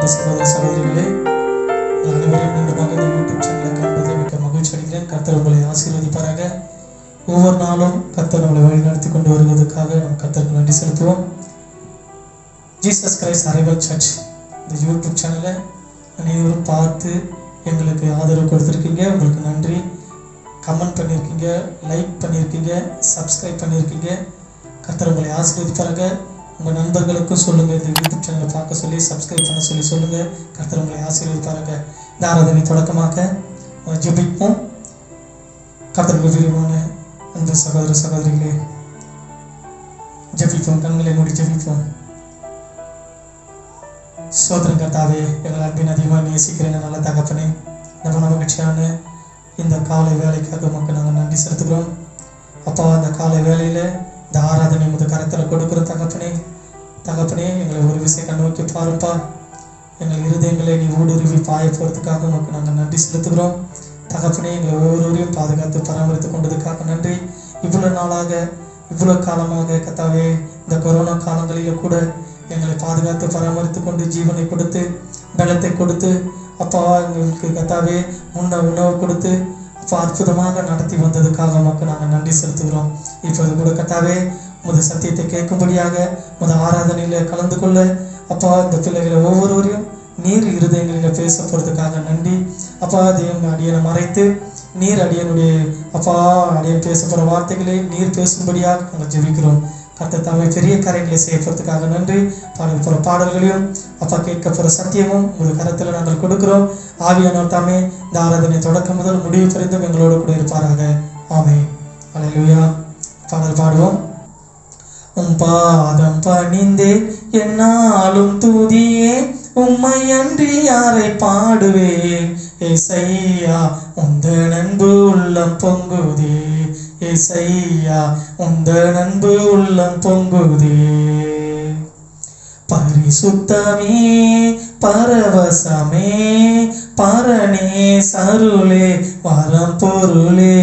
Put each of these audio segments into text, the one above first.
சகோதர சகோதரிகளே, அனைவரையும் மீண்டுமாக இந்த யூடியூப் சேனலை காண்பதை மிக்க மகிழ்ச்சி அடைகிறேன். கர்த்தர் உங்களை ஆசீர்வதிப்பாராக. ஒவ்வொரு நாளும் கர்த்தர் நம்மளை வழிநடத்தி கொண்டு வருவதற்காக நம் கர்த்தருக்கு நன்றி செலுத்துவோம். ஜீசஸ் கிரைஸ்ட் அரைவல் சர்ச் இந்த யூடியூப் சேனலை அனைவரும் பார்த்து எங்களுக்கு ஆதரவு கொடுத்துருக்கீங்க. உங்களுக்கு நன்றி. கமெண்ட் பண்ணியிருக்கீங்க, லைக் பண்ணியிருக்கீங்க, சப்ஸ்கிரைப் பண்ணியிருக்கீங்க. கர்த்தர் உங்களை ஆசீர்வதிப்பாராக. உங்கள் நண்பர்களுக்கும் சொல்லுங்கள், இந்த யூடியூப் சேனலை பார்க்க சொல்லி சப்ஸ்கிரைப் பண்ண சொல்லி சொல்லுங்கள். கர்த்தர் உங்களை ஆசீர்வதிப்பாராக. இந்த ஆராதனை தொடக்கமாக ஜெபிப்போம். கர்த்தருக்கு பிரியமான அன்பு சகோதர சகோதரிகளே, ஜெபிப்போம். கண்களை மூடி ஜெபிப்போம். சோதரன் கர்த்தாவே, எங்கள் அன்பின் அதிகமாக நேசிக்கிறேன் நல்ல தகப்பனே, நம்ம மகிழ்ச்சியான இந்த காலை வேலைக்காக மக்கள் நாங்கள் நன்றி செலுத்துகிறோம். அப்பா, அந்த காலை வேலையில் இந்த ஆராதனை முதல் கரத்தில் கொடுக்குற தகப்பனே எங்களை ஒரு விஷயம் நோக்கி பாருப்பா. எங்கள் இருதயங்களை நீ ஊடுருவி பாய போகிறதுக்காக மக்கள் நாங்கள் நன்றி செலுத்துகிறோம். தகப்பனே, எங்களை ஒவ்வொருவரையும் பாதுகாத்து பராமரித்து கொண்டதுக்காக நன்றி. இவ்வளோ நாளாக இவ்வளோ காலமாக கர்த்தாவே, இந்த கொரோனா காலங்களில் கூட எங்களை பாதுகாத்து பராமரித்து கொண்டு ஜீவனை கொடுத்து பலத்தை கொடுத்து அப்பா எங்களுக்கு கர்த்தாவே உணவு கொடுத்து அப்பா அற்புதமாக நடத்தி வந்ததுக்காக மக்கள் நாங்கள் நன்றி செலுத்துகிறோம். இப்போது கூட கர்த்தாவே உமது சத்தியத்தை கேட்கும்படியாக உமது ஆராதனையில் கலந்து கொள்ள அப்பா இந்த பிள்ளைகளை ஒவ்வொருவரையும் நீர் இருதயங்களில் பேச போகிறதுக்காக நன்றி. அப்பா தேவன் அடியனை மறைத்து நீர் அடியனுடைய அப்பா அடியன் பேச போகிற வார்த்தைகளை நீர் பேசும்படியாக நாங்கள் ஜெபிக்கிறோம். கர்த்தர் தாமே பெரிய காரியங்களை செய்ய போகிறதுக்காக நன்றி. பாடல் போகிற பாடல்களையும் அப்பா கேட்க போகிற சத்தியமும் ஒரு கரத்தில் நாங்கள் கொடுக்கிறோம். ஆவியானவர் தாமே இந்த ஆராதனை தொடக்கம் முதல் முடிவு பரிந்தும் எங்களோடு கூட இருப்பாராக. ஆமென். அல்லேலூயா. பாடல் பாடுவோம். உம் பாதம் பணிந்தே என்னாலும் துதியே, உம்மை அன்றி யாரை பாடுவேன். ஏசையா உந்தன் அன்பு உள்ளம் பொங்குதே, ஏசையா உந்தன் அன்பு உள்ளம் பொங்குதே. பரிசுத்தமே பரவசமே பரனே சருளே வரம் பொருளே,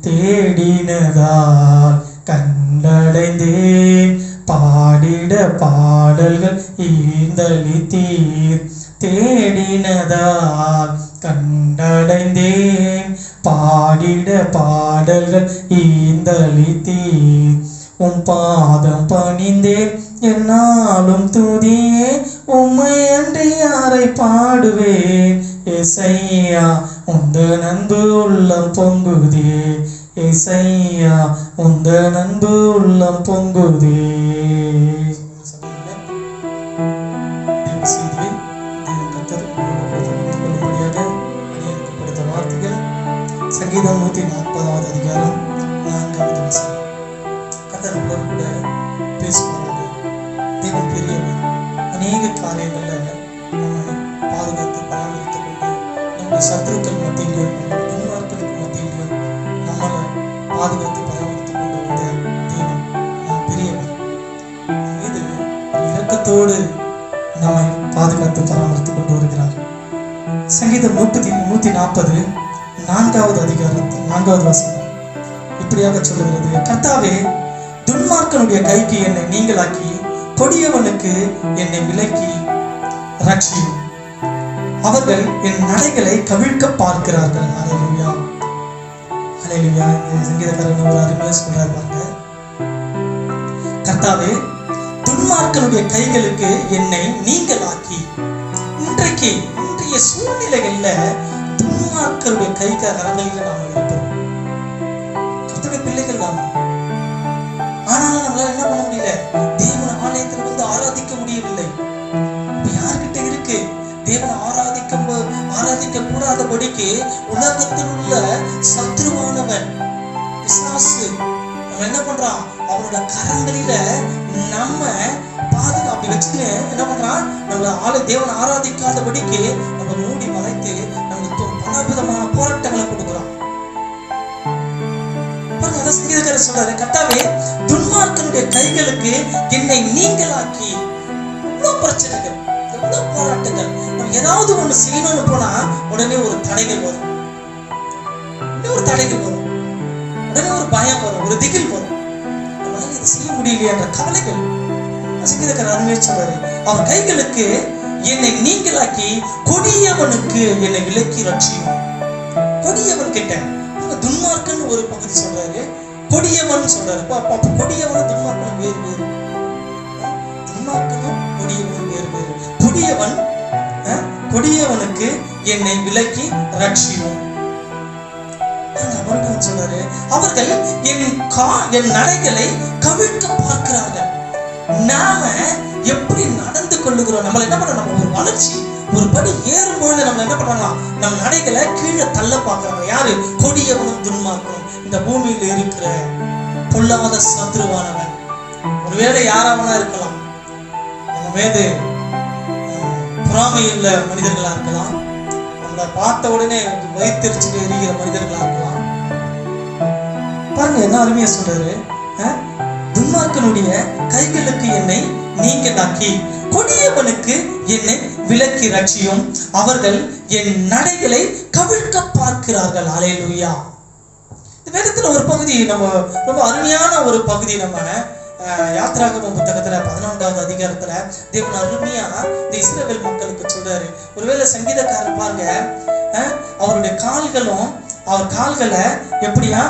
தேடினதால் கண்டடைந்தேன் பாடிட பாடல்கள் ஈந்தளித்தீர். தேடினதால் கண்டடைந்தேன் பாடிட பாடல்கள் ஈந்தளித்தீர். உம் பாதம் பணிந்தேன் என்னாலும் துதியே, உம்மை அன்றி யாரை பாடுவேன். ஏசையா உந்தன் அன்பு உள்ளம் பொங்குதே, ஏசையா உந்தன் அன்பு உள்ளம் பொங்குதே. சங்கீதம் 140 அதிகாரம் 4வது வசனம். கர்த்தர் கூட பேசுவாங்க. தேவன் பெரியவர். அநேக காரியங்கள்ல நம்ம பாதுகாத்து பராமரித்து கொண்டு நம்முடைய சத்துருக்கள் மத்தியிலும் நம்முடைய துன்மார்களுக்கு மத்தியிலும் நம்மளை பாதுகாத்து பராமரித்து கொண்டு வந்த தேவன் பெரியவர். இது இரக்கத்தோடு நம்மை பாதுகாத்து பராமரித்து கொண்டு வருகிறார். சங்கீதம் 140 4வது அதிகாரத்தில் 4வது வசனம் இப்படியாக சொல்லுகிறது. கர்த்தாவே, துன்மார்க்கனுடைய கைக்கு என்னை நீங்களாக்கி கொடியவனுக்கு என்னை விலக்கி ரட்சியும். அவர்கள் என் நடைகளை கவிழ்க்க பார்க்கிறார்கள். அல்லேலூயா, அல்லேலூயா. இந்த சங்கீதக்காரன் ஒரு அருமையா சொல்றாரு பாருங்க. கர்த்தாவே, துன்மார்க்கனுடைய கைகளுக்கு என்னை நீங்களாக்கி. இன்றைய சூழ்நிலைகள்ல துன்மார்க்கருடைய கைகளில் நாம இருப்போம். கர்த்தருடைய பிள்ளைகள் நாம. ஆனாலும் நம்மளால என்ன பண்ண முடியல? தேவன் ஆலயத்தில் வந்து ஆராதிக்க முடியவில்லை. யார்கிட்ட இருக்கு? தேவனை ஆராதிக்க கூடாதபடிக்கு உலகத்தில் உள்ள சத்ருவானவன் பிசாசு நம்ம என்ன பண்றான்? அவரோட கரங்களில நம்ம பாதுகாப்பு வச்சுட்டு என்ன பண்றான்? நம்மள தேவனை ஆராதிக்காதபடிக்கு நம்ம மூடி மறைத்து நம்மளுக்கு பலவிதமான போராட்டங்களை கொடுக்குறான். சங்கீதக்காரர் சொல்றாரு, கர்த்தாவே, துன்மார்க்கனுடைய கைகளுக்கு என்னை நீங்களாக்கி. எவ்வளவு பிரச்சனைகள், எவ்வளவு போராட்டங்கள். நம்ம ஏதாவது ஒண்ணு செய்யணும்னு போனா உடனே ஒரு தடைகள் வரும், உடனே ஒரு பயம் வரும், ஒரு திகில் வரும். நம்மளால இதை செய்ய முடியலையே என்ற கவலைகள். சங்கீதக்காரர் அருமையா சொல்றாரு, அவர் கைகளுக்கு என்னை நீங்களாக்கி கொடியவனுக்கு என்னை விலக்கி ரட்சியும். கொடியவன் கிட்ட துன்மார்க்கன் ஒரு பகுதி சொல்றாரு, கொடியவன் சொல்றாரு. கொடியவன் துன்மார்க்கன் வேறு வேறு. துன்மார்க்கனும் கொடியவனும் வேறு வேறு. கொடியவனுக்கு என்னை விலக்கி ரட்சியும். சொல்றாரு, அவர்கள் என் நடைகளை கவிழ்க்க பார்க்கிறார்கள். நாம எப்படி நடந்து கொள்ளுகிறோம், நம்மள என்ன பண்றோம், நம்ம ஒரு வளர்ச்சி ஒரு படி ஏறும் பொழுது நம்ம என்ன பண்றாங்க, நம்ம நடைகளை கீழே தள்ள பார்க்கறாங்க. யாரு? கொடியவனும் துன்மார்க்கனும், இந்த பூமியில் இருக்கிற பொல்லாத சத்ருவானவன். ஒருவேளை யாராவனா இருக்கலாம், நம்ம மீது பொறாமையுள்ள மனிதர்களா இருக்கலாம், நம்மளை பார்த்த உடனே வயிற்றுச்சு எரிகிற மனிதர்களா இருக்கலாம். பாருங்க என்ன அருமையா சொல்றாரு, துன்மார்க்கனுடைய கைகளுக்கு என்னை நீங்களாக்கி கொடியவனுக்கு என்னை விலக்கி ரட்சியும். அவர்கள் என் நடைகளை கவிழ்க்க பார்க்கிறார்கள். அல்லேலூயா. இந்த வேதத்துல ஒரு பகுதி, நம்ம ரொம்ப அருமையான ஒரு பகுதி, நம்ம யாத்ராகமம் புத்தகத்துல 14வது அதிகாரத்துல தேவன் அருமையா இந்த இஸ்ரவேல் மக்களுக்கு சொல்றாரு. ஒருவேளை சங்கீதக்காரர் பாருங்க, அவருடைய அவர் கால்களை எப்படியா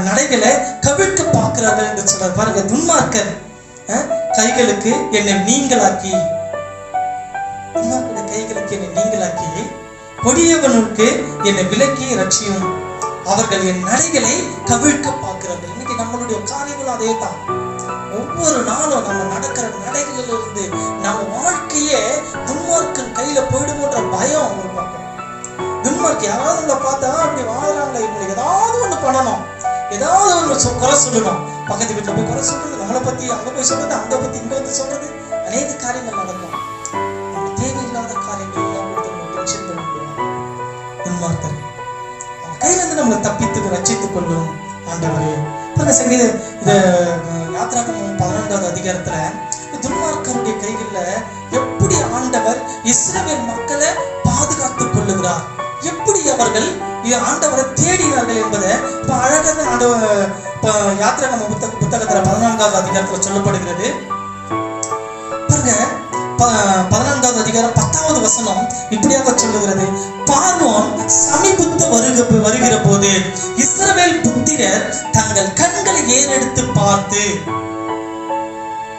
நடைகளை கவிழ்க்க பார்க்கிறார்கள் என்று சொல்றாரு. பாருங்க, துன்மார்க்கர் கைகளுக்கு என்னை நீங்களாக்கி, கைகளுக்கு என்னை நீங்களாக்கி கொடியவனுக்கு என்னை விலக்கி ரட்சியும். அவர்கள் என் நடைகளை கவிழ்க்க பார்க்கிறார்கள். இன்னைக்கு நம்மளுடைய காரியங்களும் அதே தான். ஒவ்வொரு நாளும் நம்ம நடக்கிற நடைகளில் இருந்து நம்ம வாழ்க்கையே துன்மார்க்கன் கையில போயிடுமோன்ற பயம் ஒரு பக்கம். துன்மார்க்கு யாராவது நம்மளை பார்த்தா அப்படி வாழ்றாங்க, இவங்களுக்கு ஏதாவது ஒண்ணு பண்ணணும், ஏதாவது ஒண்ணு குறை சொல்லணும், பக்கத்து வீட்டுல போய் குறை சொல்றது, நம்மளை பத்தி அங்க போய் சொல்றது, அங்க பத்தி இங்க வந்து சொல்றது, அநேக காரியங்கள் நடக்கும். தேவையில்லாத காரியங்கள் எல்லாம் டென்ஷன் பண்ணிடுவோம். துன்மார்க்கர் அவங்க கையில இருந்து நம்மளை தப்பித்து ரட்சித்துக் கொள்ளும் ஆண்டவரே. சங்கீத இந்த யாத்ராகமம் 14வது அதிகாரத்துல துன்மார்க்கருடைய கைகள்ல எப்படி ஆண்டவர் இஸ்ரவேல் மக்களை பாதுகாத்துக் கொள்ளுகிறார், எப்படி அவர்கள் ஆண்டவரை தேடினார்கள் என்பதை இப்ப அழகாக ஆண்டவர் யாத்ராகமம் புத்தகத்துல 14வது அதிகாரத்துல சொல்லப்படுகிறது. பாருங்க, 14வது அதிகாரம் 10வது வசனம் இப்படியாக சொல்லுகிறது, பார்வோன் சமீபத்து வருகிற போது இஸ்ரவேல் புத்திரர் தங்கள் கண்களை ஏறெடுத்து பார்த்து,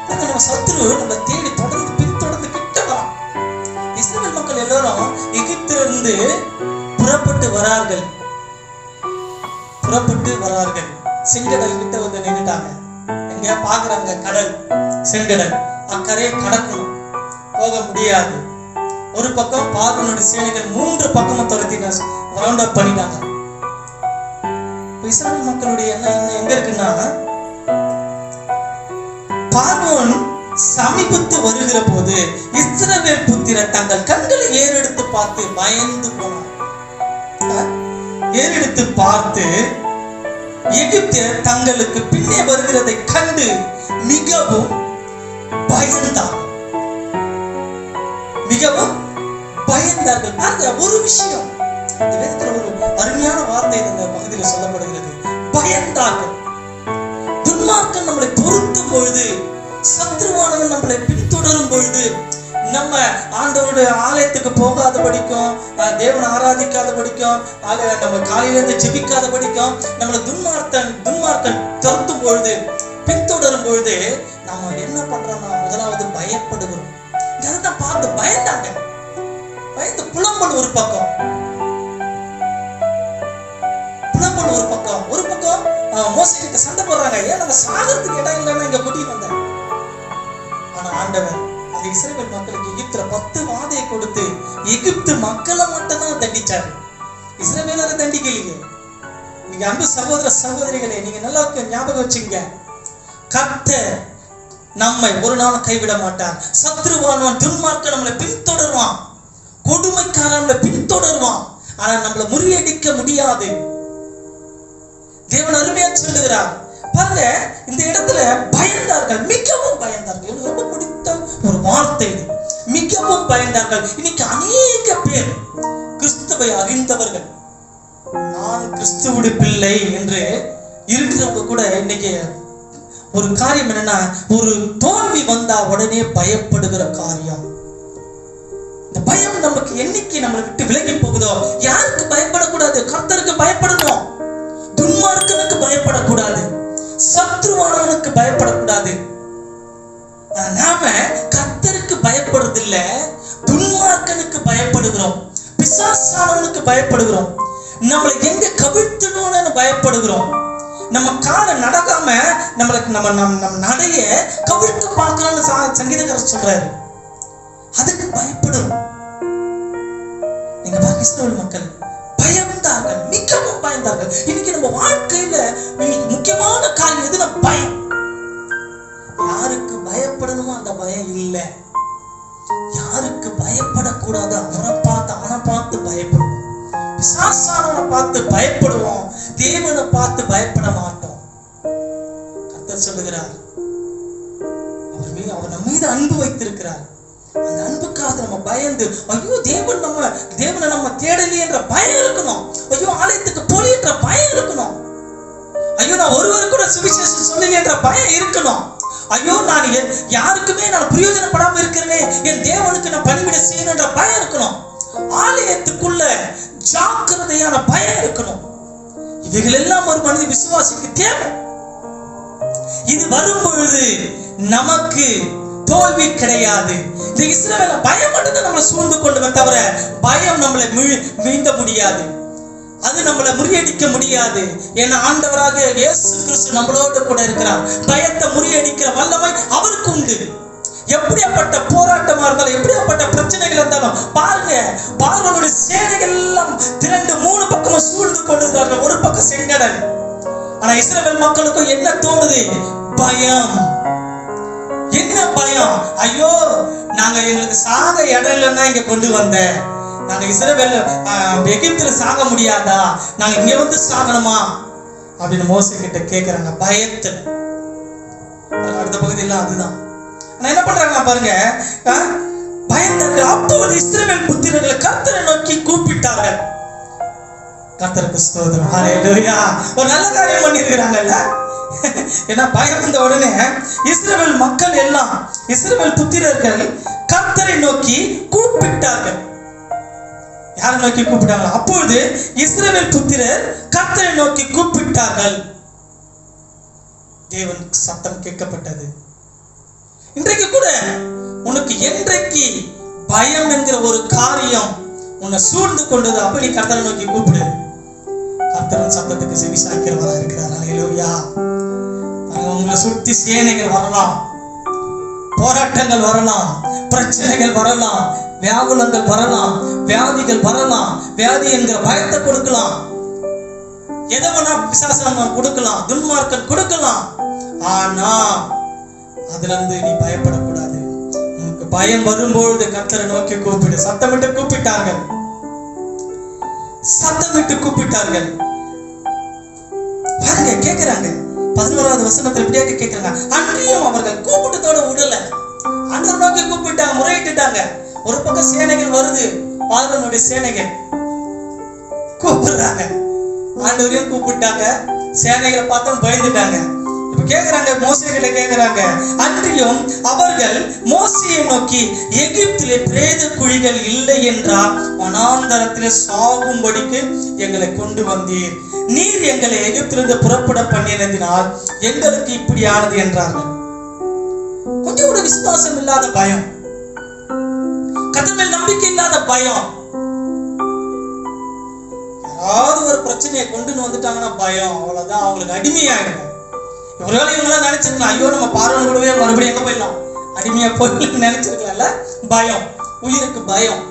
நம்ம சத்துரு நம்ம தேடி தொடர்ந்து பின்தொடர்ந்து கிட்ட வரான். இஸ்ரவேல் மக்கள் எல்லாரும் எகிப்திலிருந்து புறப்பட்டு வரார்கள். செங்கடல் கிட்ட வந்து நின்றுட்டாங்க. எங்க பாக்குறாங்க, கடல், செங்கடல், அக்கறையை கடக்கணும், போக முடியாது. ஒரு பக்கம் பார்வோனுடைய சேனைகள் 3 பக்கமும் துரத்தி ரவுண்ட் அப் பண்ணிட்டாங்க. இஸ்ரவேல் மக்களுடைய எண்ணம் எங்க இருக்குன்னா, பார்வோன் சமீபத்து வருகிற போது இஸ்ரவேல் புத்திரர் தங்கள் கண்களை ஏறெடுத்து பார்த்து பயந்து போனார். ஏறெடுத்து பார்த்து எகிப்தியர் தங்களுக்கு பின்னே வருகிறதை கண்டு மிகவும் பயந்தார்கள். ஒரு விஷயம் இந்த வேதத்துல ஒரு அருமையான வார்த்தை இந்த பகுதியில் சொல்லப்படுகிறது, பயந்தார்கள். துன்மார்க்கன் நம்மளை துரத்தும் பொழுது, சத்ருவானவன் நம்மளை பின்தொடரும் பொழுது, நம்ம ஆண்டவருடைய ஆலயத்துக்கு போகாத படிக்கும், தேவனை ஆராதிக்காத படிக்கும், நம்ம காலையில இருந்து ஜெபிக்காத படிக்கும், நம்மளை துன்மார்க்கன் துரத்தும் பொழுது, பின்தொடரும் பொழுது நம்ம என்ன பண்றோம்னா முதலாவது பயப்படுகிறோம். இதெல்லாம் பார்த்து பயந்தாங்க. பயந்து புலம்பல் ஒரு பக்கம், ஒரு பக்கம் மோசே கிட்ட சண்டை போடுறாங்க, ஏன் நம்ம சாகறதுக்கு இடம் இல்லைன்னா இங்க கூட்டிட்டு வந்தேன். ஆனா ஆண்டவர் அந்த இஸ்ரவேல் மக்களுக்கு எகிப்துல 10 வாதையை கொடுத்து எகிப்து மக்களை மட்டும் தான் தண்டிச்சாரு, இஸ்ரவேலரை தண்டிக்கலையே. நீங்க அன்பு சகோதர சகோதரிகளே, நீங்க நல்லா ஞாபகம் வச்சுங்க, கர்த்தர் நம்மை ஒரு நாள் கைவிட மாட்டார். சத்ருவானவன் துன்மார்க்கன் நம்மளை பின்தொடருவான், கொடுமைக்காரன் நம்மளை பின்தொடருவான், ஆனா நம்மளை முறியடிக்க முடியாது. தேவன் அருமையா சொல்லுகிறார். பாருங்க, இந்த இடத்துல பயந்தார்கள், மிகவும் பயந்தார்கள். எனக்கு ரொம்ப பிடித்த ஒரு வார்த்தை இது, மிகவும் பயந்தார்கள். இன்னைக்கு அநேக பேர் கிறிஸ்துவை அறிந்தவர்கள், நான் கிறிஸ்துவுடைய பிள்ளை என்று இருக்கிறவங்க கூட இன்னைக்கு ஒரு காரியம் என்னன்னா, ஒரு தோல்வி வந்தா உடனே பயப்படுகிற காரியம். இந்த பயம் நமக்கு என்னைக்கு நம்மளை விட்டு விலகி போகுதோ, யாருக்கு பயப்படக்கூடாது? கர்த்தருக்கு பயப்படணும். துன்மார்க்கனுக்கு பயப்படக்கூடாது, சத்ருவானவனுக்கு பயப்படக்கூடாது. நாம கர்த்தருக்கு பயப்படுறது இல்ல, துன்மார்க்கனுக்கு பயப்படுகிறோம், பிசாசானவனுக்கு பயப்படுகிறோம், நம்மளை எங்க கவிழ்த்தணும்னு பயப்படுகிறோம். நம்ம கால நடக்காம நம்மளுக்கு நம்ம நடைய கவிழ்க்க பார்க்கலாம்னு சங்கீதக்காரர் சொல்றாரு. அதுக்கு பயப்படும். நீங்க பாருங்க, இஸ்ரவேல் மக்கள் பயந்தார்கள், மிகவும் பயந்தார்கள். இன்னைக்கு நம்ம வாழ்க்கையில முக்கியமான காரியம் எதுனா பயம். யாருக்கு பயப்படணுமோ அந்த பயம் இல்லை. யாருக்கு பயப்படக்கூடாது அவனை பார்த்து பயப்படுவோம். பிசாசானவனை பார்த்து பயப்படுவோம், தேவனை பார்த்து பயப்பட மாட்டோம். கர்த்தர் சொல்லுகிறார், அவர் நம்ம மீது அன்பு வைத்திருக்கிறார். அந்த அன்புக்காக நம்ம பயந்து, ஐயோ தேவனை நம்ம தேடலையே என்ற பயம் இருக்கணும். ஐயோ ஆலயத்துக்கு போலி என்ற பயம் இருக்கணும். ஐயோ நான் ஒருவர் கூட சுவிசேஷம் சொல்லலை என்ற பயம் இருக்கணும். ஐயோ நான் யாருக்குமே நான் பிரயோஜனப்படாம இருக்கிறேனே, என் தேவனுக்கு நான் பணிவிட செய்யணும் என்ற பயம் இருக்கணும். ஆலயத்துக்குள்ள ஜாக்கிரதையான பயம் இருக்கணும். இவைகள் எல்லாம் ஒரு மனித விசுவாசிக்கு தேவை. இது வரும் பொழுது நமக்கு தோல்வி கிடையாது. இந்த இஸ்ரவேல பயம் மட்டும்தான் நம்மளை சூழ்ந்து கொண்டு தவிர பயம் நம்மளை மீண்ட முடியாது, அது நம்மளை முறியடிக்க முடியாது. ஏன்னா ஆண்டவராக இயேசு கிறிஸ்து நம்மளோடு கூட இருக்கிறார். பயத்தை முறியடிக்கிற வல்லமை அவருக்கு உண்டு. எப்படியாப்பட்ட போராட்டமா இருந்தாலும், எப்படியாப்பட்ட பிரச்சனைகள் இருந்தாலும் பாருங்க, பார்வனுடைய சேனைகள் எல்லாம் திரண்டு 3 பக்கமும் சூழ்ந்து கொண்டிருக்கிறார்கள். ஒரு பக்கம் செங்கடல். ஆனா இஸ்ரவேல் மக்களுக்கும் என்ன தோணுது? பயம். என்ன பயம்? ஐயோ நாங்க எங்களுக்கு சாக இடம் இல்லைன்னா இங்க கொண்டு வந்தேன், நாங்க இஸ்ரவேல் எகிப்துல சாக முடியாதா, நாங்க இங்க வந்து சாகணுமா அப்படின்னு மோசே கிட்ட கேக்குறாங்க பயத்துல. அடுத்த பகுதியெல்லாம் அதுதான். என்ன பண்றாங்க பாருங்க, பயந்தார்கள். அப்பொழுது இஸ்ரவேல் புத்திரர்களை கர்த்தரை நோக்கி கூப்பிட்டார்கள். கர்த்தருக்கு ஸ்தோத்திரம், ஹல்லேலூயா. ஒரு நல்ல காரியம் பண்ணிருக்கிறாங்கல்ல. ஏன்னா பயம் வந்த உடனே இஸ்ரவேல் மக்கள் எல்லாம், இஸ்ரவேல் புத்திரர்கள் கர்த்தரை நோக்கி கூப்பிட்டார்கள். யாரை நோக்கி கூப்பிட்டாங்க? அப்பொழுது இஸ்ரவேல் புத்திரர் கர்த்தரை நோக்கி கூப்பிட்டார்கள். தேவன் சத்தம் கேட்கப்பட்டது. இன்றைக்கு கூட உனக்கு என்றைக்கு பயம் என்கிற ஒரு காரியம் உன்னை சூழ்ந்து கொண்டது, அப்படி கர்த்தரை நோக்கி கூப்பிடு. கர்த்தரின் சத்தத்துக்கு செவி சாய்க்கிறவரா இருக்கிறார். ஹல்லேலூயா. உங்களை சுத்தி சேனைகள் வரலாம், போராட்டங்கள் வரலாம், பிரச்சனைகள் வரலாம், வியாகுலங்கள் வரலாம், வியாதிகள் வரலாம். வியாதி என்கிற பயத்தை கொடுக்கலாம், எதை வேணா பிசாசம் கொடுக்கலாம், துன்மார்க்கன் கொடுக்கலாம். ஆனா அதுல இருந்து நீ பயப்படக்கூடாது. உனக்கு பயம் வரும்பொழுது கர்த்தரை நோக்கி கூப்பிடு. சத்தமிட்டு கூப்பிட்டார்கள், சத்தமிட்டு கூப்பிட்டார்கள். பாருங்க, கேட்கிறாங்க 11வது வசனத்துல இப்படியாக கேட்கிறாங்க. அன்றியும் அவர்கள் கூப்பிட்டதோட விடல, ஆண்டவரை நோக்கி கூப்பிட்டாங்க, முறையிட்டுட்டாங்க. ஒரு பக்கம் சேனைகள் வருது, பார்வனுடைய சேனைகள் கூப்பிடுறாங்க, ஆண்டவரையும் கூப்பிட்டாங்க, சேனைகளை பார்த்தோம் பயந்துட்டாங்க. இப்ப கேக்குறாங்க, மோசே கிட்ட கேக்குறாங்க. அன்றியும் அவர்கள் மோசேயை நோக்கி, எகிப்திலே பிரேத குழிகள் இல்லை என்றால் வனாந்தரத்திலே சாகும்படிக்கு எங்களை கொண்டு வந்தீர். நீர் எங்களை எகிப்திலிருந்து புறப்பட பண்ணினதினால் எங்களுக்கு இப்படி ஆனது என்றார்கள். கொஞ்சம் கூட விசுவாசம் இல்லாத பயம், கர்த்தர் மேல் நம்பிக்கை இல்லாத பயம். யாராவது ஒரு பிரச்சனையை கொண்டு வந்துட்டாங்கன்னா பயம், அவ்வளவுதான், அவங்களுக்கு அடிமையாயிடும். ஒருவேளை இவங்களாம் நினைச்சிருக்கலாம், ஐயோ நம்ம பார்வன் கூடவே மறுபடியும் எங்க போயிடலாம், அடிமையா போயிடலாம் நினைச்சிருக்கலாம்ல. பயம், உயிருக்கு பயம்.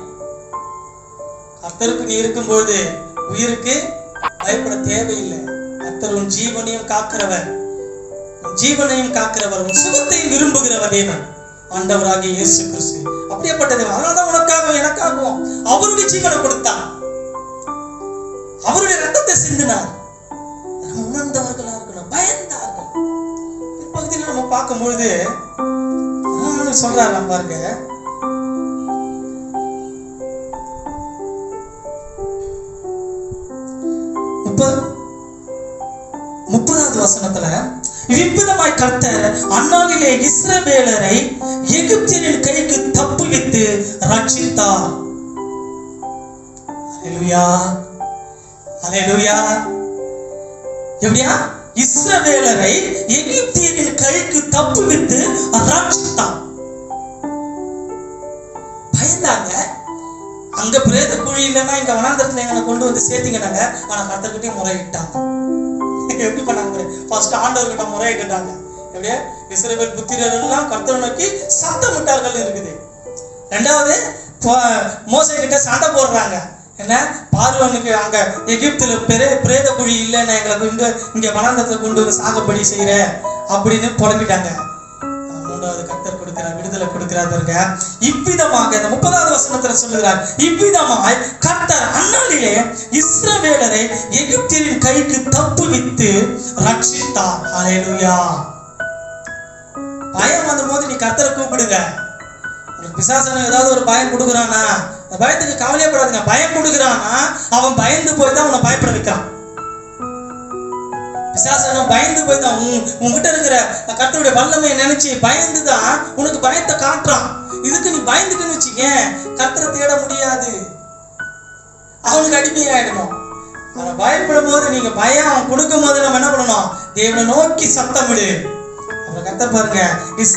கர்த்தருக்கு நீ இருக்கும்போது உயிருக்கு பயப்பட தேவையில்லை. கர்த்தர் உன் ஜீவனையும் காக்கிறவர், ஜீவனையும் காக்கிறவர், உன் சுகத்தையும் விரும்புகிறவர் தேவன், ஆண்டவராகிய இயேசு கிறிஸ்து. அப்படியேப்பட்ட தேவன். அதனாலதான் உனக்காகவும் எனக்காகவும் அவருடைய ஜீவனை கொடுத்தார், அவருடைய ரத்தத்தை சிந்தினார். நம்ம உணர்ந்தவர்களா இருக்கணும், பயந்தார்கள். பிற்பகுதியில் நம்ம பார்க்கும் பொழுது சொல்றாரு பாருங்க, முப்பதாவது வசனத்துல, இவ்விதமாய் கர்த்தர் அந்நாளிலே இஸ்ரவேலரை எகிப்தியரின் கைக்கு தப்பு தப்புவித்து ரட்சித்தார். ஹல்லேலூயா, ஹல்லேலூயா. எப்படியா? இஸ்ரவேலரை எகிப்தியரின் கைக்கு தப்புவித்து ரட்சித்தார். பயந்தாங்க. அங்க பிரேத குழி இல்லைன்னா இங்க வனாந்தரத்துல எங்களை கொண்டு வந்து சேர்த்தீங்கன்னாங்க. ஆனா கர்த்தர்கிட்டயே முறையிட்டாங்க. எப்படி பண்ணாங்க? ஃபர்ஸ்ட் ஆண்டவர்கிட்ட முறையிட்டாங்க. எப்படியா? இஸ்ரவேல் புத்திரர் எல்லாம் கர்த்தரை நோக்கி சத்தம் விட்டார்கள் இருக்குது. ரெண்டாவது மோசே கிட்ட சண்டை போடுறாங்க. என்ன? பார்வோனுக்கு அங்க எகிப்துல பிரேத குழி இல்லைன்னு எங்களை இங்க வனாந்தரத்துல கொண்டு வந்து சாகுபடி செய்யற அப்படின்னு புலம்பிட்டாங்க. மூன்றாவது கர்த்தர் கொடுக்கிறார், விடுதலை கொடுக்கிறார் பாருங்க. இவ்விதமாக இந்த 30வது வசனத்துல சொல்லுகிறார், இவ்விதமாய் கர்த்தர் அந்நாளிலே இஸ்ரவேலரை எகிப்தியரின் கைக்கு தப்புவித்து ரட்சித்தார். ஹல்லேலூயா. பயம் வந்த போது நீ கர்த்தரை கூப்பிடுங்க. பிசாசன ஏதாவது ஒரு பயம் கொடுக்குறானா, அந்த பயத்துக்கு கவலையப்படாதுங்க. பயம் கொடுக்குறானா அவன் பயந்து போய் தான் உன்னை பயப்பட வைக்கிறான். பிசாசனம் பயந்து போய் தான் உன்கிட்ட இருக்கிற கர்த்தருடைய வல்லமையை நினைச்சு பயந்துதான் உனக்கு பயத்தை காட்டுறான். இதுக்கு நீ பயந்துக்குன்னு வச்சுக்க கர்த்தரை தேட முடியாது, அவனுக்கு அடிமையாயிடணும். அவனை பயப்படும் போது நீங்க பயம் அவன் கொடுக்கும் போது நம்ம என்ன பண்ணணும்? தேவனை நோக்கி சத்தம் விடு. அப்புறம் கர்த்தர் பாருங்க,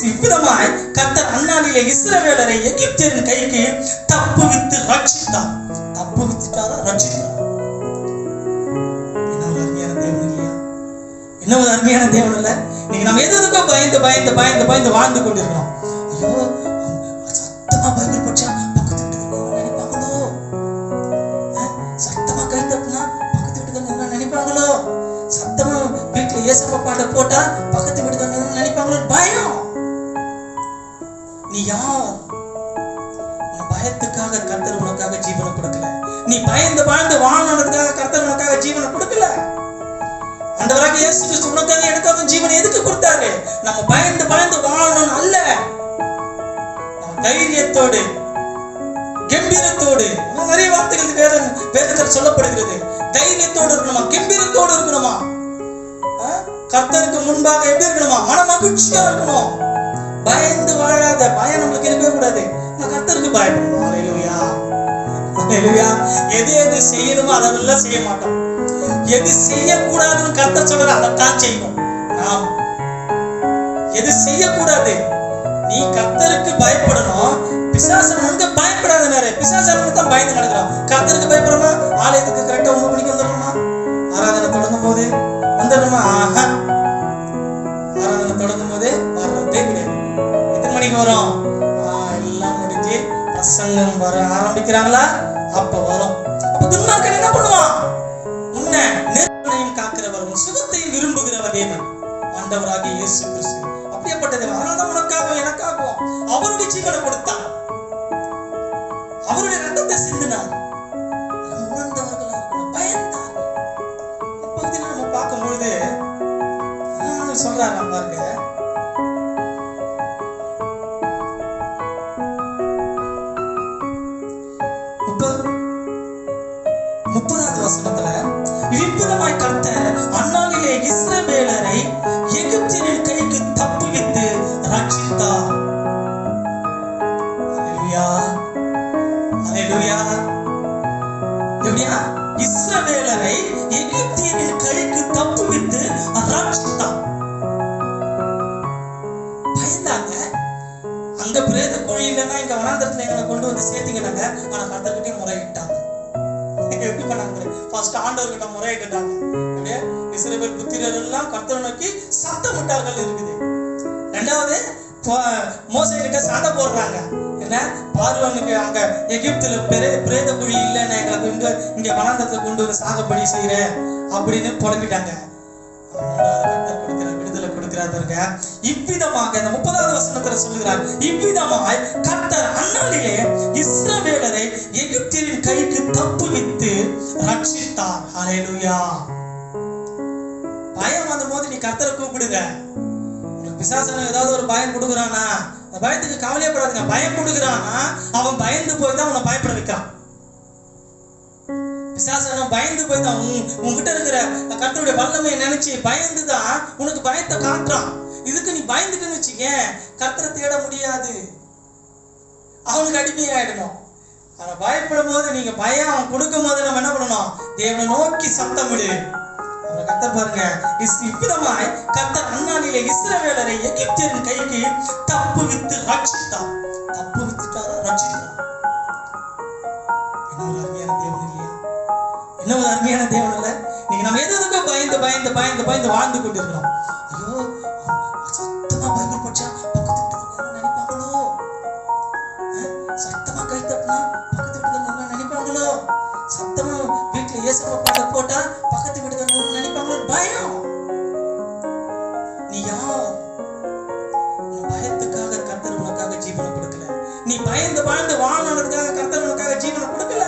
இவ்விதமாய் கர்த்தர் அந்நாளிலே இஸ்ரவேலரை எகிப்தியரின் கைக்கு தப்புவித்து ரட்சித்தார். தப்புவித்துட்டாரா? ரட்சித்தார். என்ன ஒரு அருமையான தேவன் இல்ல? நீங்க நம்ம எதுக்கோ பயந்து பயந்து பயந்து பயந்து வாழ்ந்து கொண்டிருக்கிறோம். ஐயோ, சத்தமா பைபிள் படிச்சா பக்கத்து வீட்டுக்கு நினைப்பாங்களோ, சத்தமா கை தட்டினா பக்கத்து வீட்டுக்கு நினைப்பாங்களோ, சத்தமா வீட்டுல ஏசப்பா பாட்டை போட்டா பக்கத்து வீட்டுக்கு நினைப்பாங்களோ. பயம். நீ யார்? பயத்துக்காக கர்த்தர் உனக்காக ஜீவனை கொடுக்கல. நீ பயந்து வாழ்ந்து வாழனதுக்காக கர்த்தர் உனக்காக ஜீவனை கொடுக்கல. ஆண்டவராக இயேசு கிறிஸ்து உனக்காக எனக்காக ஜீவனை எதுக்கு கொடுத்தாரு? நம்ம பயந்து பயந்து வாழணும் அல்ல, நம்ம தைரியத்தோடு கம்பீரத்தோடு. நிறைய வார்த்தைகள் வேதத்தில் சொல்லப்படுகிறது. தைரியத்தோடு இருக்கணுமா, கம்பீரத்தோடு இருக்கணுமா, கர்த்தருக்கு முன்பாக எப்படி இருக்கணுமா, மன மகிழ்ச்சியா இருக்கணும். பயந்து வாழாத. பயம் நம்மளுக்கு இருக்கவே கூடாது. நான் கர்த்தருக்கு பயப்படணும். ஹல்லேலூயா, ஹல்லேலூயா. எது எது செய்யணுமோ அதெல்லாம் செய்ய மாட்டோம். எது செய்யக்கூடாதுன்னு கர்த்தர் சொல்ற அதைத்தான் செய்யணும். நாம் எது செய்யக்கூடாது, நீ கர்த்தருக்கு பயப்படணும். பிசாசனுக்கு பயப்படாத. நேரம் பிசாசனுக்கு தான் பயந்து நடக்கிறோம். கர்த்தருக்கு பயப்படணுமா? ஆலயத்துக்கு கரெக்டா 9 மணிக்கு வந்துடணுமா? ஆராதனை தொடங்கும் போது வந்துடணுமா? ஆராதனை தொடங்கும் போது வர்றதே கிடையாது. எத்தனை மணிக்கு வரும்? எல்லாம் முடிஞ்சு பிரசங்கம் வர ஆரம்பிக்கிறாங்களா அப்ப வரும். அப்ப துன்மார்க்கன் என்ன பண்ணுவான்? நிர்ணயம் காக்கிறவர், சுகத்தையும் விரும்புகிறவர் தேவன் ஆண்டவராகிய இயேசு கிறிஸ்து. அப்படியேப்பட்ட தேவன். அதனால்தான் உனக்காகவும் எனக்காகவும் அவருடைய ஜீவனை கொடுத்தார், அவருடைய ரத்தத்தை சிந்தினார். உணர்ந்தவர்களா இருக்கணும், பயந்தார்கள். இப்போதைக்கு நம்ம பார்க்கும் பொழுது சொல்றாங்க பாருங்க, வசனத்துல இவ்விதமாய் கர்த்தர் அந்நாளிலே இஸ்ரவேலரை எகிப்தியரின் கைக்கு தப்புவித்து ரட்சித்தார். ஹல்லேலூயா, ஹல்லேலூயா. எப்படியா? இஸ்ரவேலரை எகிப்தியரின் கைக்கு தப்புவித்து ரட்சித்தார். பயந்தாங்க. அங்க பிரேத குழி இல்லைன்னா இங்க வனாந்தரத்துல எங்களை கொண்டு வந்து சேர்த்தீங்கன்னாங்க. ஆனா கர்த்தர்கிட்டயே முறையிட்டாங்க. எப்படி பண்ணாங்க? ஃபர்ஸ்ட் ஆண்டவர்கிட்ட முறையிட்டாங்க. இஸ்ரவேல் புத்திரர் எல்லாம் கர்த்தரை நோக்கி சத்தம் விட்டார்கள் இருக்குது. ரெண்டாவது மோசே கிட்ட சண்டை போடுறாங்க. என்ன? பார்வோனுக்கு அங்க எகிப்துல பிரேத குழி இல்லைன்னு எங்களை இங்க வனாந்தரத்துல கொண்டு வந்து சாகுபடி செய்யற அப்படின்னு புலம்பிட்டாங்க. கர்த்தர் கொடுக்கிறார், விடுதலை கொடுக்கிறார் பாருங்க. இவ்விதமாக இந்த 30வது வசனத்துல சொல்லுகிறார், இவ்விதமாய் கர்த்தர் அந்நாளிலே இஸ்ரவேலரை எகிப்தியரின் கைக்கு தப்புவித்து ரட்சித்தார். ஹல்லேலூயா. பயம் வந்த போது நீ கர்த்தரை கூப்பிடுங்க. பிசாசன ஏதாவது ஒரு பயம் கொடுக்குறானா, அந்த பயத்துக்கு கவலையப்படாதுங்க. பயம் கொடுக்குறானா அவன் பயந்து போய் தான் உன்னை பயப்பட வைக்கிறான். பிசாசனம் பயந்து போய் தான் உன்கிட்ட இருக்கிற கர்த்தருடைய வல்லமையை நினைச்சு பயந்துதான் உனக்கு பயத்தை காட்டுறான். இதுக்கு நீ பயந்துக்குன்னு வச்சுக்க கர்த்தரை தேட முடியாது, அவனுக்கு அடிமையாயிடணும். ஆனா பயப்படும் போது நீங்க பயம் அவன் கொடுக்கும் போது நம்ம என்ன பண்ணணும்? தேவனை நோக்கி சத்தம் விடு. கர்த்தர் பாருங்க, இவ்விதமாய் கர்த்தர் அந்நாளிலே இஸ்ரவேலரை எகிப்தியரின் கைக்கு தப்புவித்து ரட்சித்தார். தப்புவித்துட்டாரா? ரட்சித்தார். என்ன ஒரு அருமையான தேவன் இல்லையா? என்ன ஒரு அருமையான தேவன் இல்ல? நீங்க நம்ம எதுக்கும் பயந்து பயந்து பயந்து பயந்து வாழ்ந்து கொண்டிருக்கிறோம். ஐயோ சத்தமா பைபிள் படிச்சா பக்கத்து வீட்டுக்கு நினைப்பாங்களோ, சத்தமா கை தட்டினா பக்கத்து வீட்டுக்கு நினைப்பாங்களோ, சத்தமா வீட்டுல இயேசுவை பாட போட்டா பக்கத்து வீட்டுக்கு நினைப்பாங்களோ, பயம். நீ யார்? பயத்துக்காக கர்த்தர் உனக்காக ஜீவனை கொடுக்கல. நீ பயந்து வாழ்ந்து வாழறதுக்காக கர்த்தர் உனக்காக ஜீவனை கொடுக்கல.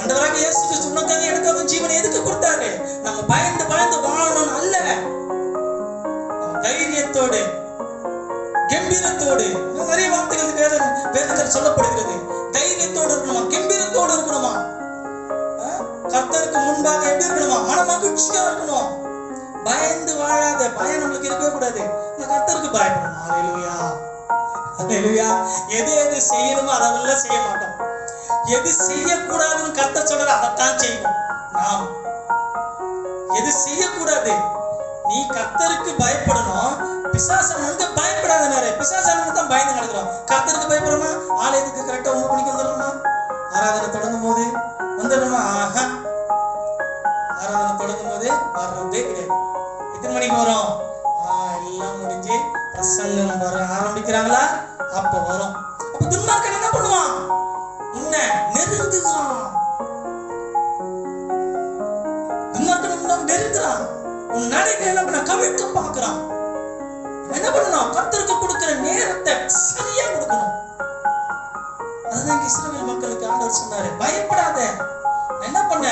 ஆண்டவராக இயேசு கிறிஸ்து உனக்காக எனக்காக ஜீவனை எதுக்கு கொடுத்தாரு? நம்ம பயந்து பயந்து வாழணும் அல்ல, தைரியத்தோடு கம்பீரத்தோடு. நிறைய வார்த்தைகள் வேதத்தில் சொல்லப்படுகிறது. தைரியத்தோடு இருக்கணுமா, கம்பீரத்தோடு இருக்கணுமா, கர்த்தருக்கு முன்பாக எப்படி இருக்கணுமா, மன மகிழ்ச்சியா இருக்கணும். பயந்து வாழாத. பயம் நம்மளுக்கு இருக்கவே கூடாது. கர்த்தருக்கு பயப்படணும். ஹல்லேலூயா, ஹல்லேலூயா. எது எது செய்யணுமோ அதெல்லாம் செய்ய மாட்டோம். எது செய்யக்கூடாதுன்னு கர்த்தர் சொல்ற அதைத்தான் செய்யணும். நாம் எது செய்யக்கூடாது, நீ கர்த்தருக்கு பயப்படணும். பிசாசானவனுக்கு பயப்படாத. நிறைய பிசாசானவனுக்கு தான் பயந்து நடக்கிறோம். கர்த்தருக்கு பயப்படுறோமா? ஆலயத்துக்கு கரெக்டா 9 மணிக்கு வந்துடணுமா? ஆராதனை தொடங்கும் போது வந்துடணுமா? ஆராதனை தொடங்கும் போது வர்றதே கிடையாது. எத்தனை மணிக்கு வரும்? எல்லாம் முடிஞ்சு பிரசங்கம் வர ஆரம்பிக்கிறாங்களா அப்ப வரும். அப்ப துன்மார்க்கன் என்ன பண்ணுவான்? உன்னை நெருங்குகிறான். துன்மார்க்கன் நெருங்குறான். உன் நடைகளை என்ன பண்ண? கவிழ்க்க பார்க்கிறான். என்ன பண்ணணும்? கர்த்தருக்கு கொடுக்கிற நேரத்தை சரியா கொடுக்கணும். அதுதான் இஸ்ரவேல் மக்களுக்கு ஆண்டவர் சொன்னாரு, பயப்படாத. என்ன பண்ண?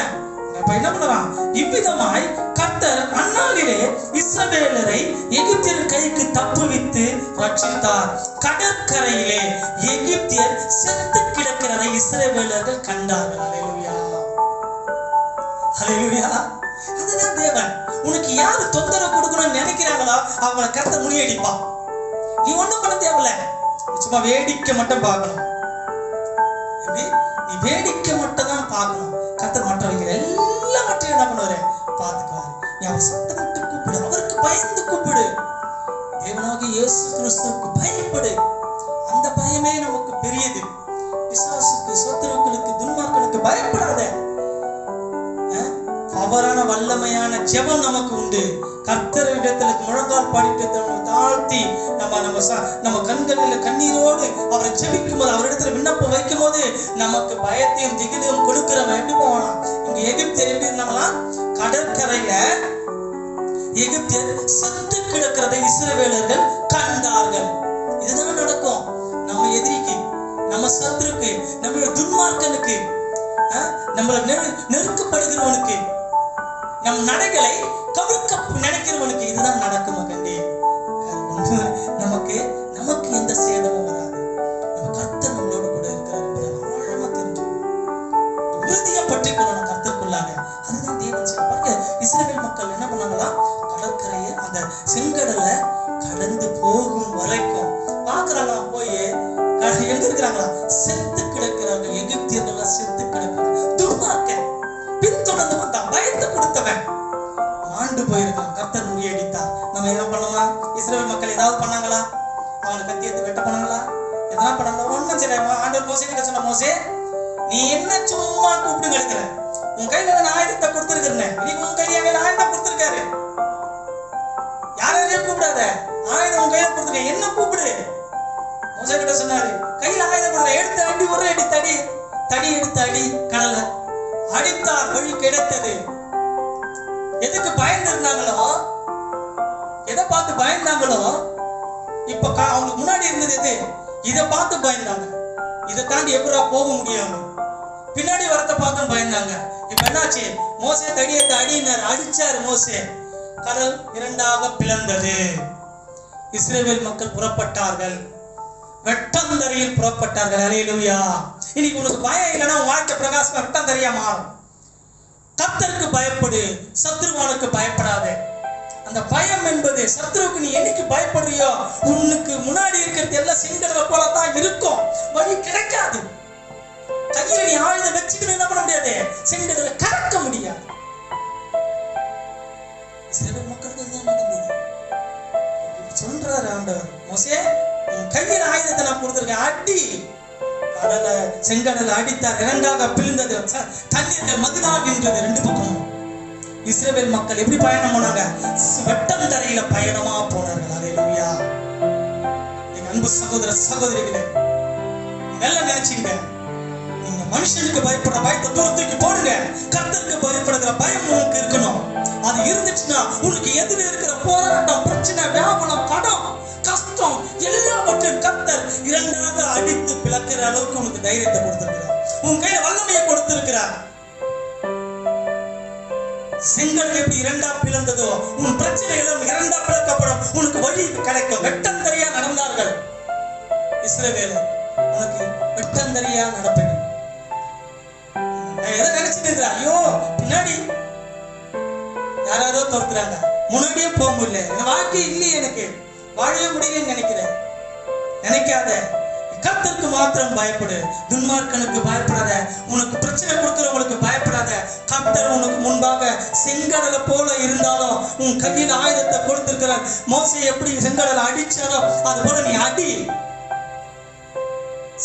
என்ன பண்றான்? இவ்விதமாய் கர்த்தர் அந்நாளிலே இஸ்ரவேலரை எகிப்தியர் கைக்கு தப்புவித்து ரட்சித்தார். கடற்கரையிலே எகிப்தியர் செத்து கிடக்கிறதை இஸ்ரவேலர்கள் கண்டார்கள். ஹல்லேலூயா, ஹல்லேலூயா. அதுதான் தேவன். உனக்கு யாரு தொந்தரவு கொடுக்கணும்னு நினைக்கிறாங்களோ அவங்களை கர்த்தர் முறியடிப்பான். நீ ஒண்ணும் பண்ண தேவையில்ல, சும்மா வேடிக்கை மட்டும் பார்க்கணும். எப்படி? நீ வேடிக்கை மட்டும் தான் பார்க்கணும். கர்த்தர் மற்றவங்க எல்லாவற்றையும் என்ன பண்ணுவாரு? பார்த்துக்குவாரு. நீ அவர் சத்தமிட்டு கூப்பிடு, அவருக்கு பயந்து கூப்பிடு. தேவனாகிய இயேசு கிறிஸ்துவுக்கு பயப்படு. அந்த பயமே நமக்கு பெரியது. பிசாசுக்கு, சத்துருக்களுக்கு, துன்மார்க்கனுக்கு பயப்படாத. அவரான வல்லமையான ஜெபம் நமக்கு உண்டு. கர்த்தர் இடத்துல முழங்கால் படிட்டு தாழ்த்தி நம்ம கண்களில் கண்ணீரோடு அவரை ஜெபிக்கும் போது, அவரிடத்துல விண்ணப்பம் வைக்கும் போது நமக்கு பயத்தையும் திகிலையும் கொடுக்கிறவன் எப்படி போவானா? இங்க எகிப்தியர் எப்படி இருந்தாங்களா? கடற்கரையில எகிப்தியர் செத்து கிடக்கிறதை இஸ்ரவேலர்கள் கண்டார்கள். இதுதான் நடக்கும் நம்ம எதிரிக்கு, நம்ம சத்துருக்கு, நம்ம துன்மார்க்கனுக்கு, நம்மளை நெருக்கப்படுகிறவனுக்கு, நம் நடைகளை கவிழ்க்க நினைக்கிறவனுக்கு இதுதான் நடக்கும். கண்டே நமக்கு நமக்கு எந்த சேதமும் வராது. நம்ம கர்த்தர் நம்மளோட கூட இருக்கிறார் என்பதை ஆழமா தெரிஞ்சுக்கணும். உறுதியா பற்றி கொள்ளணும் கர்த்தருக்குள்ளாக. அதுதான் தேவன் செய்வார். பாருங்க, இஸ்ரவேல் மக்கள் என்ன பண்ணாங்களா? கடற்கரையை அந்த செங்கடலை கடந்து போகும் வரைக்கும் பாக்குறாங்க. போய் எங்க இருக்கிறாங்களா? செத்து கிடக்கிறாங்க. எகிப்தியர்கள் செத்து கிடக்கிறாங்க. துன்மார்க்கன் பின்தொடர்ந்து வந்தான். பயந்து கொடுத்தவன் ஆண்டு போயிருக்கான். கர்த்தர் முறியடித்தார். நம்ம என்ன பண்ணோமா? இஸ்ரவேல் மக்கள் ஏதாவது பண்ணாங்களா? அவனை கத்தி எடுத்து வெட்ட பண்ணாங்களா? எதனா பண்ணாங்களா? ஒண்ணும் செய்யலாமா? ஆண்டவர் மோசே கிட்ட சொன்ன, மோசே நீ என்ன சும்மா கூப்பிட்டு கிடைக்கிற? உன் கையில நான் ஆயுதத்தை கொடுத்துருக்கிறேன். இன்னைக்கு உன் கையில ஆயுதத்தை கொடுத்துருக்காரு. யாரையும் கூப்பிடாத, ஆயுதம் உன் கையில கொடுத்துருக்க, என்ன கூப்பிடு. மோசே கிட்ட சொன்னாரு, கையில ஆயுதம் கொடுக்குற, எடுத்து அடி, ஒரு அடி தடி எடுத்து அடி. கடல அடித்தார், வழி கிடைத்தது. எதுக்கு பயந்து இருந்தாங்களோ, எதை பார்த்து பயந்தாங்களோ, இப்ப அவங்களுக்கு முன்னாடி இருந்தது எது? இதை பார்த்து பயந்தாங்க. இதை தாண்டி எப்படா போக முடியும்? பின்னாடி வரத்தை பார்த்து பயந்தாங்க. இப்ப என்னாச்சு? மோசே தடியத்தை அடினார், அடிச்சாரு மோசே. கடல் இரண்டாக பிளந்தது. இஸ்ரவேல் மக்கள் புறப்பட்டார்கள், வெட்டந்தரையில் புறப்பட்டார்கள். ஹல்லேலூயா. இன்னைக்கு உனக்கு பயம் இல்லைன்னா உன் வாழ்க்கை பிரகாசமா வெட்டந்தரையா மாறும். கர்த்தருக்கு பயப்படு, சத்துருவானுக்கு பயப்படாதே. அந்த பயம் என்பது சத்துருவுக்கு நீ என்னைக்கு பயப்படுறியோ உனக்கு முன்னாடி இருக்கிறது எல்லாம் செங்கடலை போலதான் இருக்கும், வழி கிடைக்காது. கையில நீ ஆயுதம் வச்சுக்கிட்டு என்ன பண்ண முடியாது, செங்கடலை கடக்க முடியாது. இஸ்ரவேல் மக்களுக்கு தான் நடந்தது. சொல்றாரு ஆண்டவர், மோசே உன் கையில் ஆயுதத்தை நான் கொடுத்திருக்கேன், அடி. கடல செங்கடலை அடித்தார், இரண்டாக பிளந்தது, தண்ணீர்கள் மதுராகின்றது ரெண்டு பக்கமும். இஸ்ரவேல் மக்கள் எப்படி பயணம் போனாங்க, வெட்டம் தரையில பயணமா போனார்கள். அல்லேலூயா. எங்க அன்பு சகோதர சகோதரிகளே, நல்லா நினைச்சுங்க, நீங்க மனுஷனுக்கு பயப்படுற பயத்தை தூரத்துக்கு போடுங்க. கர்த்தருக்கு பயப்படுகிற பயம் உங்களுக்கு இருக்கணும். அது இருந்துச்சுன்னா உனக்கு எதிர இருக்கிற போராட்டம், பிரச்சனை, வியாபனம், கடன், கஷ்டம் எல்லாவற்றையும் கர்த்தர் இரண்டாக அடித்து பிளக்கிற அளவுக்கு உனக்கு தைரியத்தை கொடுத்திருக்கிறார். உன் கையில வல்லமையை கொடுத்திருக்கிறார். செங்கல் எப்படி இரண்டா பிளந்ததோ உன் பிரச்சனைகளும் இரண்டா பிளக்கப்படும். உனக்கு வழி கிடைக்கும். வெட்டந்தரியா நடந்தார்கள் இஸ்ரவேல். உனக்கு வெட்டந்தரியா நடப்பேன். எதை நினைச்சிட்டு இருக்கிற, ஐயோ பின்னாடி யாராரோ தோற்கிறாங்க, முன்னாடியே போக முடியல, என் வாழ்க்கை இல்லையே, எனக்கு வாழவே முடியலன்னு நினைக்கிறேன். நினைக்காத, கர்த்தருக்கு மாத்திரம் பயப்படு. துன்மார்க்கனுக்கு பயப்படாத. உனக்கு பிரச்சனை கொடுக்கிறவங்களுக்கு பயப்படாத. கர்த்தர் உனக்கு முன்பாக செங்கடலை போல இருந்தாலும் உன் கையில் ஆயுதத்தை கொடுத்திருக்கிறார். மோசே எப்படி செங்கடலை அடிச்சாரோ அது போல நீ அடி.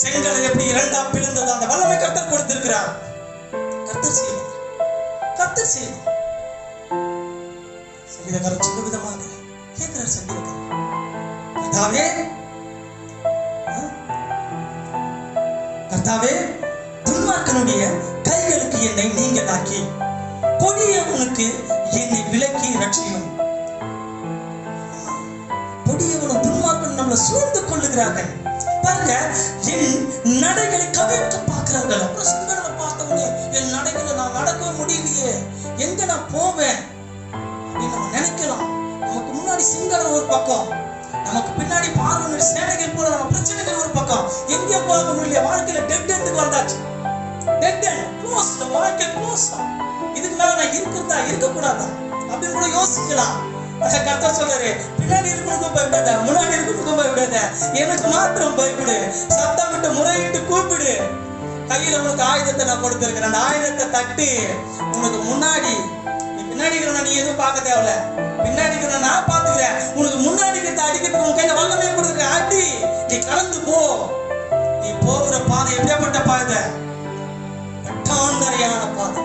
செங்கடலை எப்படி இரண்டா பிளந்ததோ அந்த வல்லமை கர்த்தர் கொடுத்திருக்கிறார். கர்த்தர் செய்வார், கர்த்தர் செய்வார். சங்கீதக்காரர் சொல்லும் விதமாக கேட்கிறார் சங்கீதக்காரர், கர்த்தாவே கர்த்தாவே துன்மார்க்கனுடைய கைகளுக்கு என்னை நீங்களாக்கி கொடியவனுக்கு என்னை விலக்கி ரட்சியும். கொடியவனும் துன்மார்க்கனும் நம்மளை சூழ்ந்து கொள்ளுகிறார்கள். பாருங்க, என் நடைகளை கவிழ்க்க பார்க்கிறார்கள். அப்புறம் சிங்கடலை பார்த்தவனே என் நடைகளை நான் நடக்கவே முடியலையே, எங்க நான் போவேன் அப்படின்னு நம்ம நினைக்கலாம். நமக்கு முன்னாடி சிங்கடல் ஒரு பக்கம், நமக்கு பின்னாடி பார்வனுடைய சேனைகள் போல நம்ம பிரச்சனைகள் ஒரு பக்கம். எங்கே போக முடியல, வாழ்க்கையில டெட் எண்டுக்கு வந்தாச்சு. டெட் எண்ட் க்ளோஸ், வாழ்க்கை க்ளோஸ். இதுக்கு மேல நான் இருக்கிறதா இருக்கக்கூடாதா அப்படின்னு கூட யோசிக்கலாம். கர்த்தர் சொல்றாரு, பின்னாடி இருக்கணுக்கும் பயப்படாத, முன்னாடி இருக்கணுக்கும் பயப்படாத, எனக்கு மாத்திரம் பயப்படு. சத்தம் விட்டு முறையிட்டு கூப்பிடு. கையில உனக்கு ஆயுதத்தை நான் கொடுத்திருக்கிறேன். அந்த ஆயுதத்தை தட்டு. உனக்கு முன்னாடி நீ பின்னாடி இருக்கிற நீ எதுவும் பார்க்க தேவையில்ல, பின்னாடி இருக்கிற நான் பாத்துக்கிறேன். உனக்கு முன்னாடி இருக்கிற அடிக்கிறதுக்கு உன் கையில வல்லமையை கொடுத்துருக்க, அடி. நீ கலந்து போ. நீ போகிற பாதை எப்படியாப்பட்ட பாதை, வெட்டாந்தரையான பாதை.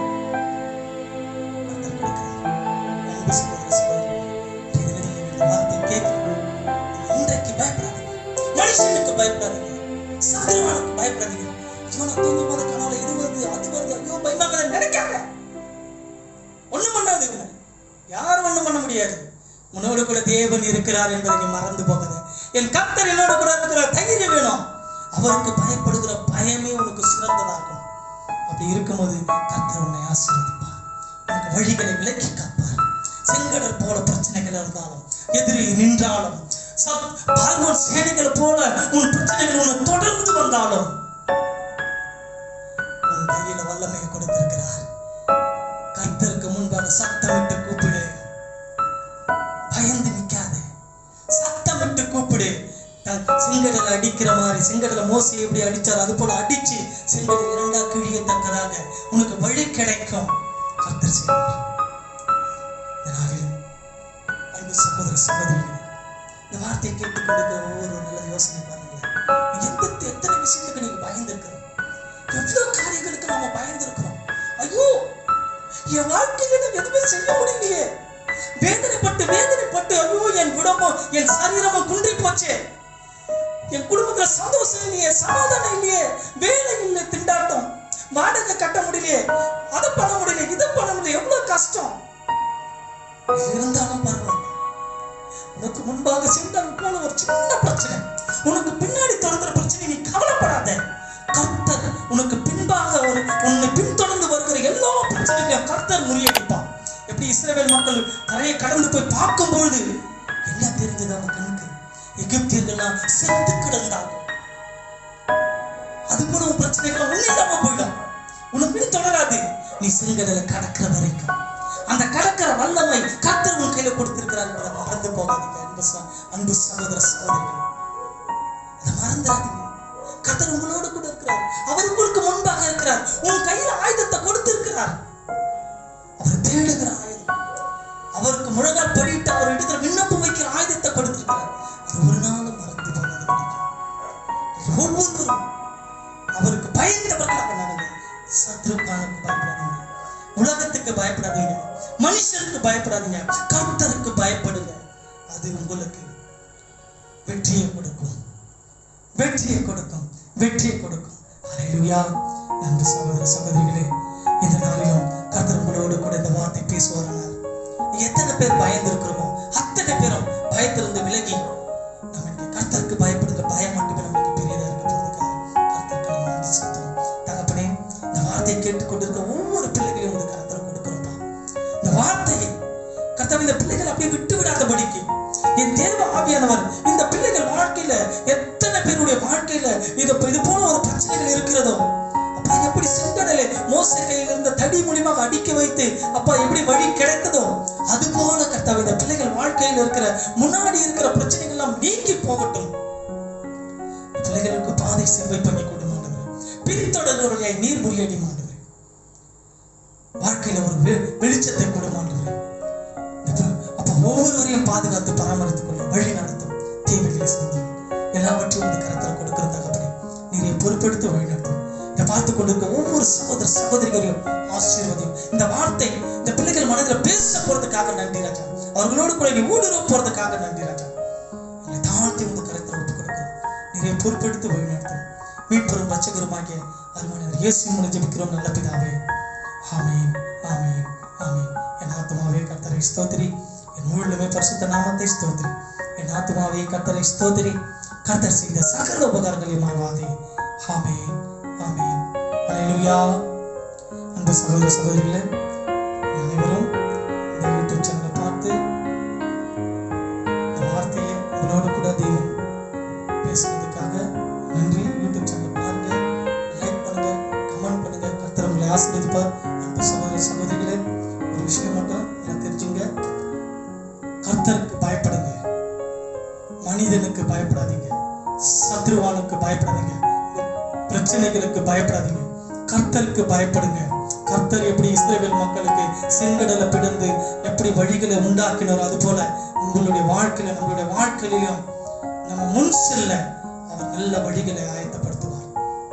இன்றைக்கு பயப்படாதீங்க, மனுஷனுக்கு பயப்படாதீங்க, சத்துருவானுக்கு பயப்படாதீங்க. இவனை தூங்க போத கனவுல இது வருது அது வருது, ஐயோ பயமாக நினைக்காத. ஒண்ணும் பண்ணாது, யாரும் ஒண்ணும் பண்ண முடியாது. உன்னோடு கூட தேவன் இருக்கிறார் என்பதை நீ மறந்து போகாத. என் கர்த்தர் என்னோட கூட இருக்கிற தைரியம் வேணும். அவருக்கு பயப்படுகிற பயமே உனக்கு சிறந்ததாகும். அப்படி இருக்கும்போது கர்த்தர் உன்னை ஆசீர்வதிப்பார், உனக்கு வழிகளை விலக்கி காப்பார். செங்கடல் போல பிரச்சனைகள் இருந்தாலும், எதிரி நின்றாலும், பார்வோன் சேனைகள் போல உன் பிரச்சனைகள் உன்னை தொடர்ந்து வந்தாலும் உன் கையில வல்லமையை கொடுத்திருக்கிறார். கர்த்தருக்கு முன்பாக சத்தமிட்டு கூப்பிடு. பயந்து நிக்காத, சத்தமிட்டு கூப்பிடு. செங்கடலை அடிக்கிற மாதிரி, செங்கடலை மோசே எப்படி அடிச்சார் அது போல அடிச்சு செங்கடல் இரண்டா கிழியத்தக்கதாக உனக்கு வழி கிடைக்கும். கர்த்தர் செய்வார். அன்பு சகோதர சகோதரிகளே, இந்த வார்த்தையை கேட்டுக்கொண்டிருக்கிற ஒவ்வொரு நல்ல யோசனை பாருங்களேன். எத்தனை விஷயத்துக்கு நீங்க பயந்துருக்கிறோம், எவ்வளவு காரியங்களுக்கு நாம பயந்துருக்கிறோம். ஐயோ என் வாழ்க்கையில எதுவுமே செய்ய முடியலையே, வேதனைப்பட்டு ஐயோ என் குடும்பம் என் சரீரமும் குன்றி போச்சே, என் குடும்பத்துல சந்தோஷம் இல்லையே, சமாதானம் இல்லையே, வேலை இல்லை, திண்டாட்டம், வாடகை கட்ட முடியலையே, அதை பண்ண முடியல, இதை பண்ண முடியல, எவ்வளவு கஷ்டம். இருந்தாலும் பரவாயில்ல, உனக்கு முன்பாக செங்கல் போல ஒரு சின்ன பிரச்சனை, உனக்கு பின்னாடி தொடர்கிற பிரச்சனை, நீ கவலைப்படாத. கர்த்தர் உனக்கு பின்பாக உன்னை பின்தொடர்ந்து வருகிற எல்லா பிரச்சனைகளையும் கர்த்தர் முறியடிப்பான். எப்படி இஸ்ரவேல் மக்கள் கரையை கடந்து போய் பார்க்கும் பொழுது என்ன தெரிஞ்சது அவங்க கண்ணுக்கு, எகிப்தியர்கள்லாம் செத்து கிடந்தாங்க. அது போல உன் பிரச்சனைகள் ஒண்ணு இல்லாம போயிடும், உனக்கு பின் தொடராது. நீ செங்கடலை கடக்கிற வரைக்கும் அந்த கடக்கிற வல்லமை கர்த்தர் உன் கையில கொடுத்திருக்கிறார். மறந்து போகாதீங்க அன்பு சகோதர சகோதரிகள், அதை மறந்துடாதீங்க. கர்த்தர் உங்களோடு கூட இருக்கிறார். அவர் உங்களுக்கு முன்பாக இருக்கிறார். உன் கையில ஆயுதத்தை கொடுத்திருக்கிறார். அவர் தேடுகிற ஆயுதம், அவருக்கு முழங்கால் படிட்டு அவர் எடுக்கிற விண்ணப்பம் வைக்கிற ஆயுதத்தை கொடுத்திருக்கிறார். அது ஒரு நாளும் மறந்து போகாது. ஒவ்வொருவரும் அவருக்கு பயந்தவர்களாக நடங்க. சத்ருக்கானுக்கு பயப்படாதீங்க, உலகத்துக்கு பயப்படாதீங்க, மனுஷருக்கு பயப்படாதீங்க, கர்த்தருக்கு பயப்படுங்க. அது உங்களுக்கு வெற்றியை கொடுக்கும், வெற்றியை கொடுக்கும், வெற்றியை கொடுக்கும். ஹல்லேலூயா. அன்பு சகோதர சகோதரிகளே, இந்த நாளிலும் கர்த்தர் உங்களோடு கூட இந்த வார்த்தை பேசுவாரானார். எத்தனை பேர் பயந்து இருக்கிறோமோ அத்தனை பேரும் பயத்திலிருந்து விலகி நம்ம கர்த்தருக்கு பயப்படுகிற பயம் மட்டுமே நமக்கு பெரியதா இருக்க போறதுக்காக கர்த்தருக்கு நம்ம நன்றி செலுத்துவோம். தகப்பனே, இந்த வார்த்தையை கேட்டுக்கொண்டிருக்க ஒவ்வொரு பிள்ளைகளையும் ஒரு கர்த்தர் கொடுக்கிறோம்ப்பா. இந்த வார்த்தையை கர்த்தர் இந்த பிள்ளைகள் அப்படியே விட்டு விடாதபடிக்கு என் தேவ ஆவியானவர் இந்த பிள்ளைகள் வாழ்க்கையில எத்தனை பேருடைய வாழ்க்கையில இது போல ஒரு பிரச்சனைகள் இருக்கிறதோ, அப்பா எப்படி செங்கடலை மோசே கையில் இருந்த தடி மூலியமாக அடிக்க வைத்து அப்பா எப்படி வழி கிடைத்ததோ, அது போல கர்த்தாவே இந்த பிள்ளைகள் வாழ்க்கையில் இருக்கிற முன்னாடி இருக்கிற பிரச்சனைகள் எல்லாம் நீங்கி போகட்டும். பிள்ளைகளுக்கு பாதை செவ்வை பண்ணி கொடுங்க ஆண்டவரே. பின்தொடர்பவர்களை நீர் முறியடி ஆண்டவரே. வாழ்க்கையில ஒரு வெளிச்சத்தை கொடுங்க ஆண்டவரே. அப்ப ஒவ்வொருவரையும் பாதுகாத்து பராமரித்துக் கொள்ள வழி நடத்தும், தேவைகளை செஞ்சு எல்லாவற்றையும் இந்த கருத்தில் கொடுக்கிற தகப்பனே நீரை பொறுப்பெடுத்து வழி நடத்தும். இதை பார்த்து கொண்டிருக்க ஒவ்வொரு சகோதர சகோதரிகளையும் ஆசீர்வதியும். இந்த வார்த்தை இந்த பிள்ளைகள் மனதில் பேச போறதுக்காக நன்றி ராஜா. அவர்களோடு கூட நீ ஊடுருவ போறதுக்காக நன்றி ராஜா. எங்களை தாழ்த்தி இந்த கருத்தில் ஒப்புக் கொடுக்கிறோம். நீரை பொறுப்பெடுத்து வழி நடத்தும். மீட்பெரும் ரட்சகருமாகிய அருமையானவர் இயேசுவின் மூலம் ஜெபிக்கிறோம் நல்ல பிதாவே. ஆமென், ஆமென், ஆமென். என் ஆத்துமாவே கர்த்தரை ஸ்தோத்திரி, என் முழுமே பரிசுத்த நாமத்தை ஸ்தோத்திரி. என் ஆத்துமாவே கர்த்தரை ஸ்தோத்திரி, கர்த்தர் செய்த சகல உபகாரங்களை மறவாதே. ஆமென், ஆமென். ஹல்லேலூயா. அன்பு சகோதர சகோதரிகளே, அனைவரும் இந்த யூடியூப் சேனலை பார்த்து இந்த வார்த்தையை உங்களோடு கூட தெய்வம் பேசுறதுக்காக நன்றி. யூடியூப் சேனல் பாருங்க, லைக் பண்ணுங்க, கமெண்ட் பண்ணுங்க. கர்த்தர் உங்களை ஆசீர்வதிப்பார். அன்பு சகோதர சகோதரிகளே, ஒரு விஷயம் மட்டும் எனக்கு தெரிஞ்சுங்க. கர்த்தருக்கு பயப்படுங்க, மனிதனுக்கு பயப்படாதீங்க, சத்ருவானுக்கு பயப்படாதீங்க, பிரச்சனைகளுக்கு பயப்படாதீங்க, கர்த்தருக்கு பயப்படுங்க. கர்த்தர் எப்படி இஸ்ரவேல் மக்களுக்கு செங்கடலை பிளந்து எப்படி வழிகளை உண்டாக்கினாரோ அது போல உங்களுடைய வாழ்க்கையில நம்மளுடைய வாழ்க்கையிலும் நம்ம முன் செல்ல அவர் நல்ல வழிகளை ஆயத்தப்படுத்துவார்.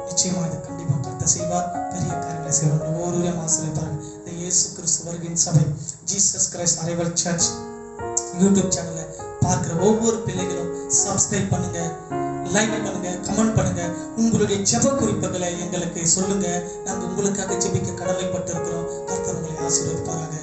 நிச்சயமா இது கண்டிப்பா கர்த்தர் செய்வார், பெரிய காரியங்களை செய்வார். ஒவ்வொருவரையும் ஆசீர்வதிப்பார். இந்த இயேசு கிறிஸ்து வருகையின் சபை Jesus Christ arrival church YouTube சேனலை பார்க்கிற ஒவ்வொரு பிள்ளைகளும் சப்ஸ்கிரைப் பண்ணுங்க, லைக் பண்ணுங்க, கமெண்ட் பண்ணுங்க. உங்களுடைய ஜெப குறிப்புகளை எங்களுக்கு சொல்லுங்க. நாங்கள் உங்களுக்காக ஜெபிக்க கடமைப்பட்டு இருக்கிறோம். கர்த்தர் உங்களை ஆசீர்வதிப்பாராக.